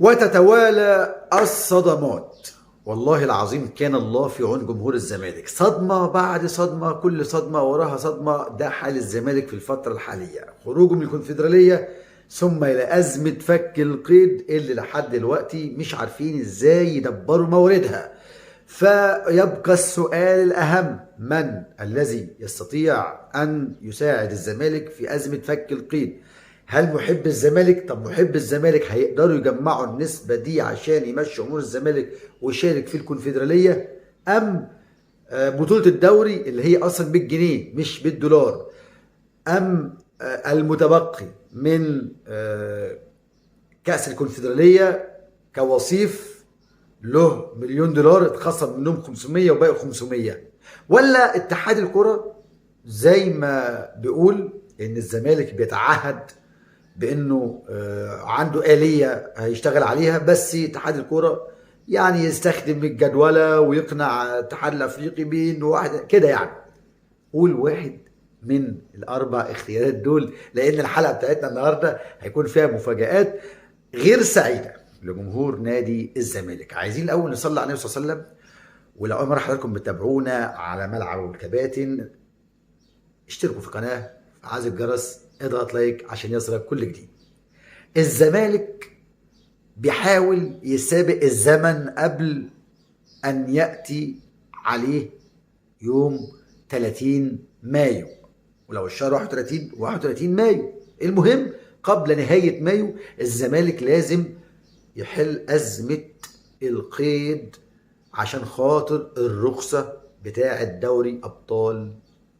وتتوالى الصدمات. والله العظيم كان الله في عون جمهور الزمالك، صدمة بعد صدمة، كل صدمة وراها صدمة. ده حال الزمالك في الفترة الحالية، خروجه من الكونفدرالية ثم إلى أزمة فك القيد اللي لحد دلوقتي مش عارفين إزاي يدبروا موردها. فيبقى السؤال الأهم: من الذي يستطيع أن يساعد الزمالك في أزمة فك القيد؟ هل محب الزمالك؟ طب محب الزمالك هيقدروا يجمعوا النسبة دي عشان يمشوا أمور الزمالك ويشارك في الكونفدرالية؟ أم بطولة الدوري اللي هي أصلا بالجنيه مش بالدولار؟ أم المتبقي من كأس الكونفدرالية كوصيف له $1,000,000 اتخصم منهم 500 وباقي 500؟ ولا اتحاد الكرة زي ما بيقول ان الزمالك بيتعهد بانه عنده آلية هيشتغل عليها، بس اتحاد الكرة يعني يستخدم الجدولة ويقنع الاتحاد الافريقي بانه واحد كده؟ يعني قول واحد من الاربع اختيارات دول، لان الحلقة بتاعتنا النهاردة هيكون فيها مفاجآت غير سعيدة لجمهور نادي الزمالك. عايزين الاول نصلي على النبي صلى الله عليه وسلم. ولو اول مره حضراتكم بتتابعونا على ملعب الكباتن، اشتركوا في القناه، فعايز الجرس، اضغط لايك عشان يصلك كل جديد. الزمالك بيحاول يسابق الزمن قبل ان ياتي عليه يوم 30 مايو، ولو الشهر 31 مايو، المهم قبل نهايه مايو الزمالك لازم يحل ازمه القيد عشان خاطر الرخصة بتاعة دوري أبطال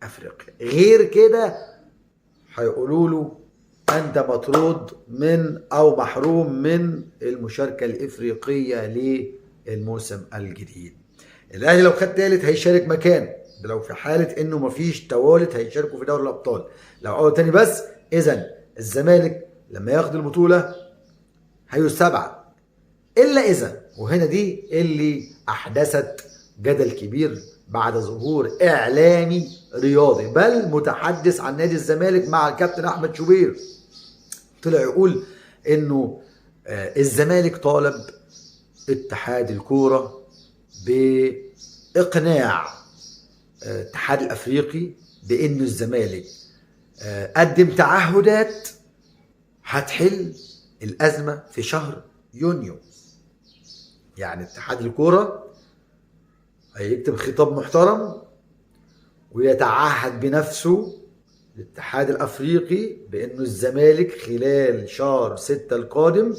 أفريقيا. غير كده هيقولوا له أنت مطرود من أو محروم من المشاركة الإفريقية للموسم الجديد. الأهلي لو خد تالت هيشارك مكان، ده لو في حالة إنه مفيش توالت هيشاركوا في دوري الأبطال. لو أول تاني بس، إذا الزمالك لما ياخد البطولة هيستبعد، إلا إذا، وهنا دي اللي أحدثت جدل كبير بعد ظهور إعلامي رياضي بل متحدث عن نادي الزمالك مع الكابتن أحمد شوبير، طلع يقول إنه الزمالك طالب اتحاد الكورة بإقناع الاتحاد الأفريقي بإنه الزمالك قدم تعهدات هتحل الأزمة في شهر يونيو. يعني اتحاد الكورة هيكتب خطاب محترم ويتعهد بنفسه الاتحاد الافريقي بانه الزمالك خلال شهر 6 القادم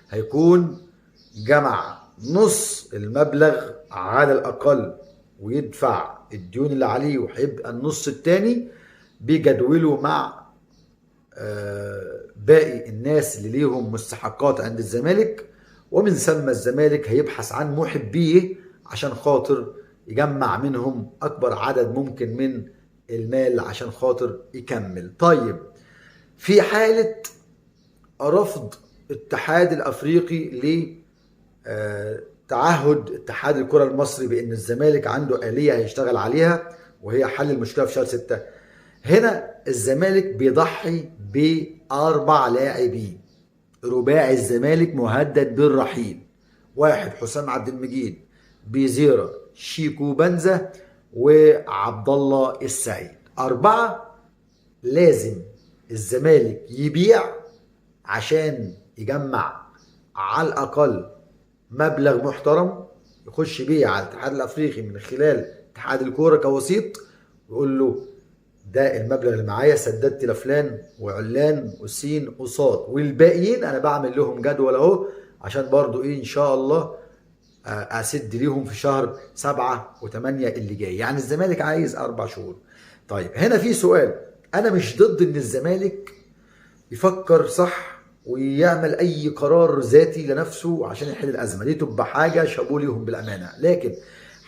هيكون جمع نص المبلغ على الاقل ويدفع الديون اللي عليه، وهيبقى النص التاني بجدوله مع باقي الناس اللي ليهم مستحقات عند الزمالك، ومن ثم الزمالك هيبحث عن محبيه عشان خاطر يجمع منهم اكبر عدد ممكن من المال عشان خاطر يكمل. طيب، في حالة رفض الاتحاد الافريقي لتعهد اتحاد الكرة المصري بان الزمالك عنده آلية هيشتغل عليها وهي حل المشكلة في شهر 6، هنا الزمالك بيضحي بأربع لاعبين. رباعي الزمالك مهدد بالرحيل: واحد حسام عبد المجيد، بيزيرا، شيكو بنزا، وعبد الله السعيد. 4 لازم الزمالك يبيع عشان يجمع على الأقل مبلغ محترم يخش بيه على الاتحاد الأفريقي من خلال اتحاد الكورة كوسيط، ويقول له ده المبلغ اللي معايا، سددت لفلان وعلان وسين وصاد، والباقيين انا بعمل لهم جدول اهو عشان برضو ايه ان شاء الله اسد ليهم في شهر 7 و8 اللي جاي. يعني الزمالك عايز 4 شهور. طيب، هنا في سؤال: انا مش ضد ان الزمالك يفكر صح ويعمل اي قرار ذاتي لنفسه عشان يحل الازمه دي، تبقى حاجه شابوه ليهم بالامانه، لكن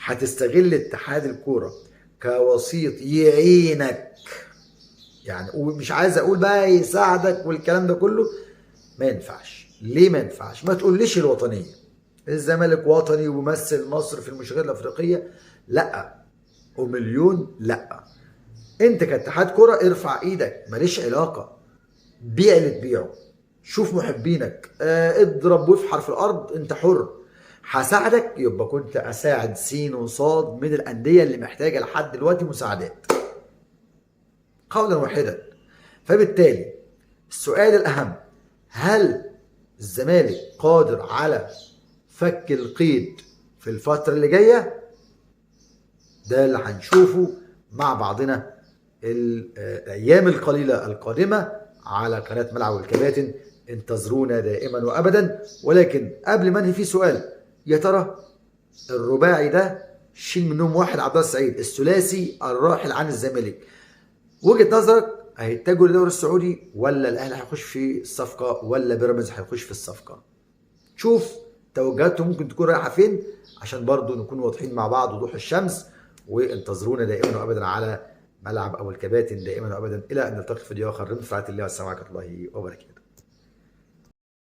هتستغل اتحاد الكوره كوسيط يعينك، يعني ومش عايز اقول بقى يساعدك والكلام ده كله، ما ينفعش. ليه ما ينفعش؟ ما تقوليش الوطنيه، الزمالك وطني وبيمثل مصر في المشاركات الافريقيه، لا ومليون لا. انت كاتحاد كره ارفع ايدك، ماليش علاقه، بيع اللي تبيعه، شوف محبينك، اضرب وافحر في الارض، انت حر. هساعدك، يبقى كنت اساعد سين وصاد من الانديه اللي محتاجه لحد دلوقتي مساعدات، قولا واحدا. فبالتالي السؤال الاهم، هل الزمالك قادر على فك القيد في الفتره اللي جايه؟ ده اللي هنشوفه مع بعضنا الايام القليله القادمه على قناه ملعب الكباتن. انتظرونا دائما وابدا. ولكن قبل ما انهي في سؤال، يا ترى الرباعي ده شيل منهم واحد، عبد الله السعيد الثلاثي الراحل عن الزمالك، وجهه نظرك هيتجهوا للدوري السعودي، ولا الاهلي هيخش في الصفقه، ولا بيراميدز هيخش في الصفقه؟ شوف توجهاتهم ممكن تكون رايحه فين، عشان برضو نكون واضحين مع بعض وضوح الشمس. وانتظرونا دائما وابدا على ملعب ابو الكباتن دائما وابدا، الى ان نلتقي في فيديو اخر. رمز في رعايه الله والسلام عليكم ورحمه الله وبركاته.